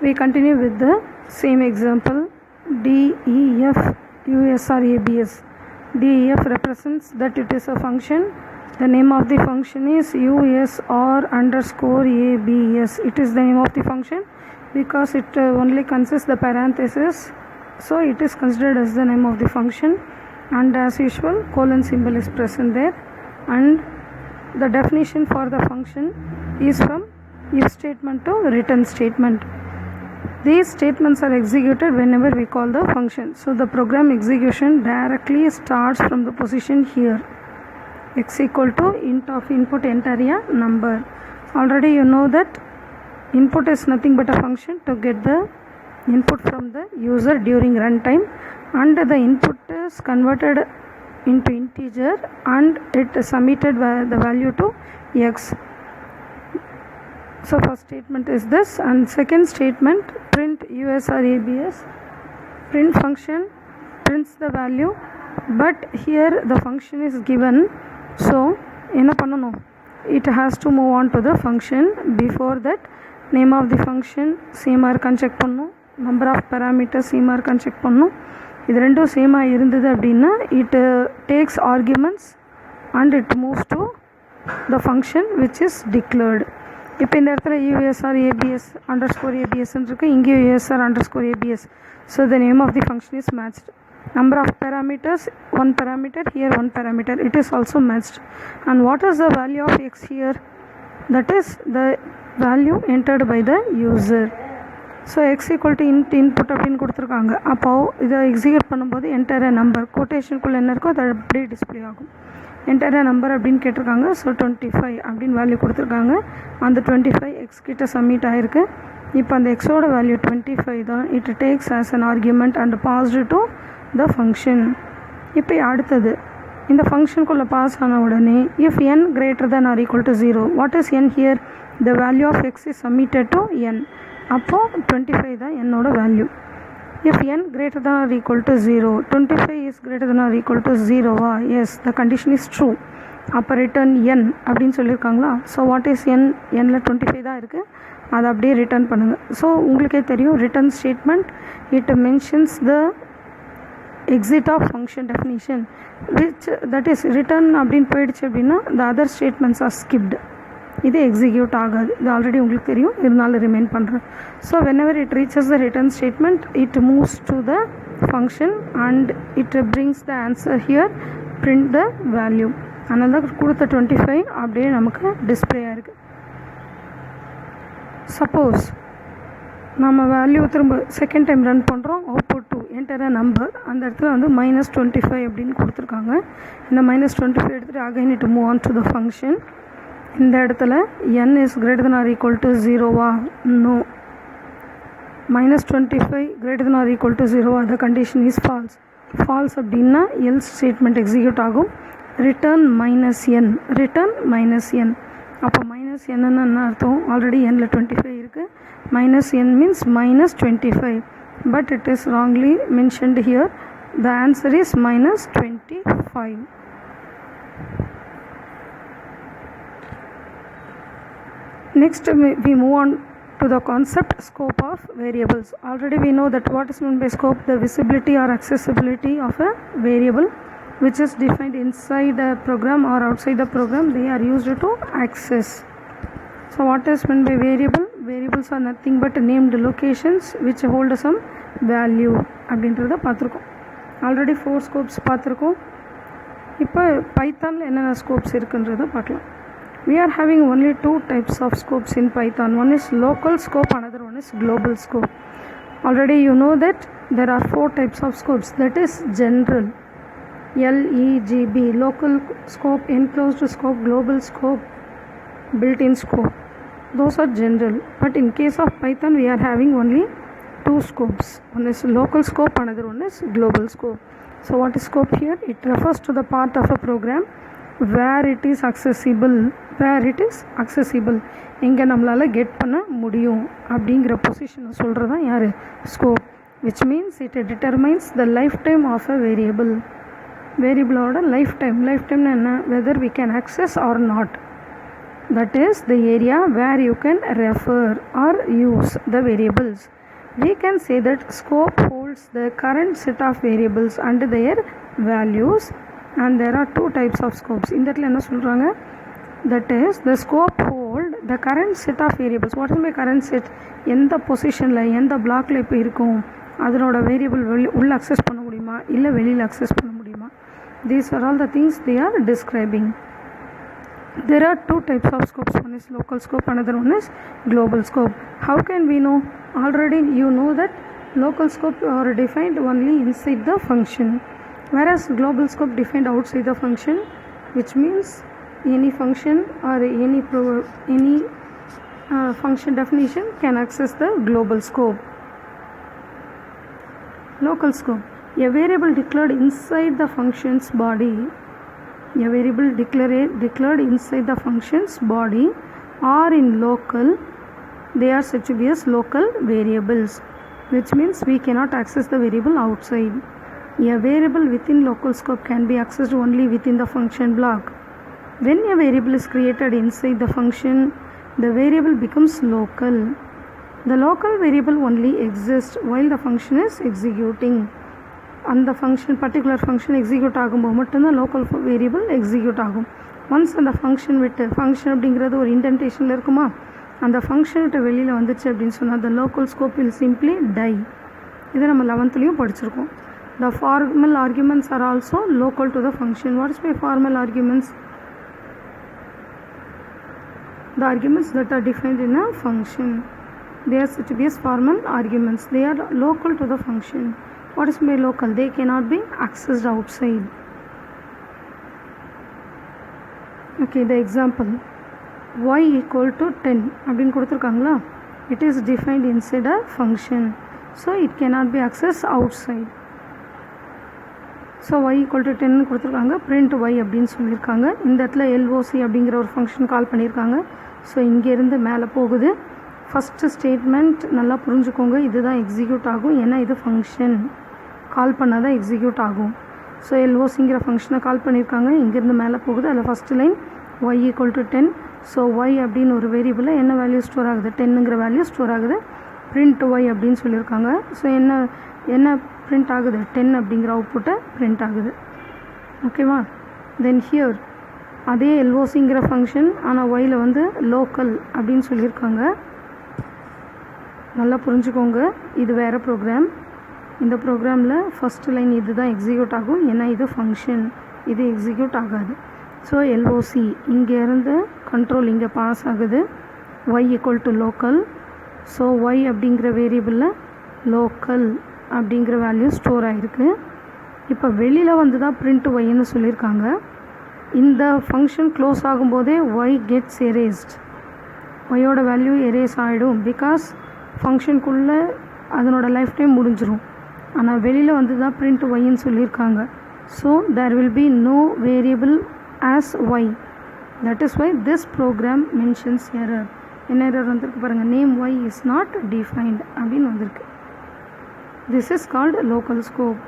We continue with the same example. DEF USR ABS. DEF represents that it is a function. The name of the function is USR underscore ABS. It is the name of the function because it only consists the parenthesis, so it is considered as the name of the function, and as usual colon symbol is present there. And the definition for the function is from if statement to return statement. These statements are executed whenever we call the function. So the program execution directly starts from the position here, x equal to int of input enter a number. Already you know that input is nothing but a function to get the input from the user during runtime, and the input is converted into integer and it is submitted the value to x. So first statement is this, and second statement print USR ABS. Print function prints the value, but here the function is given, so enna pannanum, it has to move on to the function. Before that, name of the function same ah irukanu check pannum, number of parameters same ah irukanu check pannum. இது ரெண்டும் same ஆ இருந்தது அப்படின்னா it takes arguments and it moves to the function which is declared. இப்போ இந்த இடத்துல USR ABS underscore ABS இருக்கு, இங்கே USR underscore ABS. So the name of the function is matched. Number of parameters, one parameter, here one parameter, it is also matched. And what is the value of x here? That is the value entered by the user. So x equal to input அப்படின்னு கொடுத்துருக்காங்க. அப்போது இதை execute பண்ணும்போது enter a number கோட்டேஷனுக்குள்ளே என்ன இருக்கோ அது அப்படியே display ஆகும். என்டர் a நம்பர் அப்படின்னு கேட்டிருக்காங்க. ஸோ 25 அப்படின்னு வேல்யூ கொடுத்துருக்காங்க. அந்த 25 எக்ஸ் கிட்ட சப்மிட் ஆகிருக்கு. இப்போ அந்த எக்ஸோட வேல்யூ 25 தான். It takes as an argument and passed to the function. இப்போ அடுத்தது இந்த ஃபங்க்ஷனுக்குள்ளே பாஸ் ஆன உடனே if n greater than or equal to 0, what is n here? The value of x is submitted to n. அப்போது 25 தான் என்னோட வேல்யூ. இஃப் n greater than or equal to 0, 25 is greater than or equal to 0 வா? Yes, the condition is true. அப்போ return n அப்படின்னு சொல்லியிருக்காங்களா? So what is n? n-ல 25 தான் இருக்குது, அதை அப்படியே ரிட்டர்ன் பண்ணுங்கள். ஸோ உங்களுக்கே தெரியும் return statement it mentions the exit of function definition, which that is return அப்படின்னு போயிடுச்சு அப்படின்னா the other statements are skipped. இது எக்ஸிக்யூட் ஆகாது. இது ஆல்ரெடி உங்களுக்கு தெரியும், இருந்தாலும் ரிமைன் பண்ணுறேன். So whenever it reaches the return statement, it moves to the function and it brings the answer here, print the value. அதனால தான் கொடுத்த 25 அப்படியே நமக்கு டிஸ்பிளே ஆகிருக்கு. சப்போஸ் நம்ம வேல்யூ திரும்ப செகண்ட் டைம் ரன் பண்ணுறோம், output to enter a number, அந்த இடத்துல வந்து -25 அப்படின்னு கொடுத்துருக்காங்க. இந்த -25 எடுத்துகிட்டு again it move on to the function. இந்த இடத்துல n is greater than or equal to 0வா? No. -25 greater than or equal to 0வா? the condition is false. false அப்படின்னா else ஸ்டேட்மெண்ட் எக்ஸிக்யூட் ஆகும். Return -n, return -n. அப்போ -n என்ன அர்த்தம்? Already n-ல 25 இருக்குது. -n means -25, but it is wrongly mentioned here. the answer is -25. Next we move on to the concept scope of variables. Already we know that what is meant by scope, the visibility or accessibility of a variable which is defined inside a program or outside the program. They are used to access. So what is meant by variable? Variables are nothing but named locations which hold some value அப்படின்றத பார்த்துருக்கோம். Already 4 scopes பார்த்துருக்கோம். இப்போ பைத்தானில் என்னென்ன scopes இருக்குன்றதை பார்க்கலாம். We are having only 2 types of scopes in Python. One is local scope, another one is global scope. Already you know that there are 4 types of scopes. That is general, LEGB, local scope, enclosed scope, global scope, built-in scope. Those are general. But in case of Python we are having only 2 scopes. One is local scope, another one is global scope. So what is scope here? It refers to the part of a program where it is accessible, எங்கே நம்மளால் get பண்ண முடியும் அப்படிங்கிற பொசிஷனை சொல்கிறது தான் யார்? Scope. Which means it determines the life time of a variable. வேரியபிளோட லைஃப் டைம்னா என்ன? Whether we can access or not. that is the area where you can refer or use the variables. We can say that scope holds the current set of variables and their values, and there are two types of scopes. இந்த இடத்துல என்ன சொல்கிறாங்க, that is the scope hold the current set of variables. What is my current set? எந்த பொசிஷனில் எந்த பிளாக்ல இப்போ இருக்கும், அதனோட வேரியபிள் உள்ள அக்சஸ் பண்ண முடியுமா இல்லை வெளியில் அக்சஸ் பண்ண முடியுமா. These are all the things they are describing. There are two types of scopes. One is local scope, another one is global scope. How can we know? Already you know that local scope are defined only inside the function, whereas global scope defined outside the function, which means any function or any function definition can access the global scope. Local scope, a variable declared inside the function's body, a variable declared inside the function's body or in local, they are said to be as local variables, which means we cannot access the variable outside. A variable within local scope can be accessed only within the function block. When a variable is created inside the function, the variable becomes local. The local variable only exists while the function is executing. அந்த function particular function execute ஆகும்போது மட்டும்தான் local variable execute ஆகும். Once அந்த function விட்டு, function அப்படிங்கிறது ஒரு இன்டென்டேஷனில் இருக்குமா, அந்த ஃபங்க்ஷன் விட்டு வெளியில் வந்துச்சு அப்படின்னு சொன்னால் அந்த local scope will simply die. இதை நம்ம 11th படிச்சிருக்கோம். The formal arguments are also local to the function. What is my formal arguments? The arguments that are defined in a function, they are said to be as formal arguments. They are local to the function. What is by local? They cannot be accessed outside. Okay, the example y equal to 10 அப்படின்னு கொடுத்துருக்காங்களா, it is defined inside a function, so it cannot be accessed outside. So y equal to 10 கொடுத்துருக்காங்க, print y அப்படின்னு சொல்லியிருக்காங்க. இந்த இடத்துல LOC அப்படிங்கிற ஒரு function கால் பண்ணியிருக்காங்க. ஸோ இங்கேருந்து மேலே போகுது. ஃபஸ்ட்டு ஸ்டேட்மெண்ட் நல்லா புரிஞ்சுக்கோங்க, இதுதான் எக்ஸிக்யூட் ஆகும், ஏன்னா இது ஃபங்க்ஷன் கால் பண்ணால் தான் எக்ஸிக்யூட் ஆகும். ஸோ LOCங்கிற ஃபங்க்ஷனை கால் பண்ணியிருக்காங்க, இங்கேருந்து மேலே போகுது. அதில் first line y equal to 10. So y அப்படின்னு ஒரு வேரியபிளில் என்ன வேல்யூ ஸ்டோர் ஆகுது, 10ங்கிற வேல்யூ ஸ்டோர் ஆகுது. print y அப்படின்னு சொல்லியிருக்காங்க. ஸோ என்ன பிரிண்ட் ஆகுது, 10 அப்படிங்கிற அவுட்புட்டை பிரிண்ட் ஆகுது. ஓகேவா? தென் ஹியர் அதே LOCங்கிற ஃபங்க்ஷன், ஆனால் ஒயில் வந்து லோக்கல் அப்படின்னு சொல்லியிருக்காங்க. நல்லா புரிஞ்சுக்கோங்க, இது வேறு ப்ரோக்ராம். இந்த ப்ரோக்ராமில் ஃபஸ்ட்டு லைன் இது தான் எக்ஸிக்யூட் ஆகும், ஏன்னா இது ஃபங்க்ஷன், இது எக்ஸிக்யூட் ஆகாது. ஸோ LOC இங்கேருந்து கண்ட்ரோல் இங்கே பாஸ் ஆகுது, y equal to local. So y அப்படிங்கிற வேரியபிளில் லோக்கல் அப்படிங்கிற வேல்யூ ஸ்டோர் ஆகிருக்கு. இப்போ வெளியில் வந்து தான் பிரிண்ட் ஒய்ன்னு சொல்லியிருக்காங்க. இந்த ஃபங்க்ஷன் க்ளோஸ் ஆகும்போதே ஒய் கெட்ஸ் எரேஸ்ட், ஒய்யோட வேல்யூ எரேஸ் ஆகிடும். பிகாஸ் ஃபங்க்ஷனுக்குள்ளே அதனோட லைஃப் டைம் முடிஞ்சிடும். ஆனால் வெளியில் வந்து தான் பிரிண்ட் ஒய்ன்னு சொல்லியிருக்காங்க. So there will be no variable as y. That is why this program mentions error. என்ன எரர் வந்திருக்கு பாருங்கள், name y is not defined அப்படின்னு வந்திருக்கு. This is called local scope.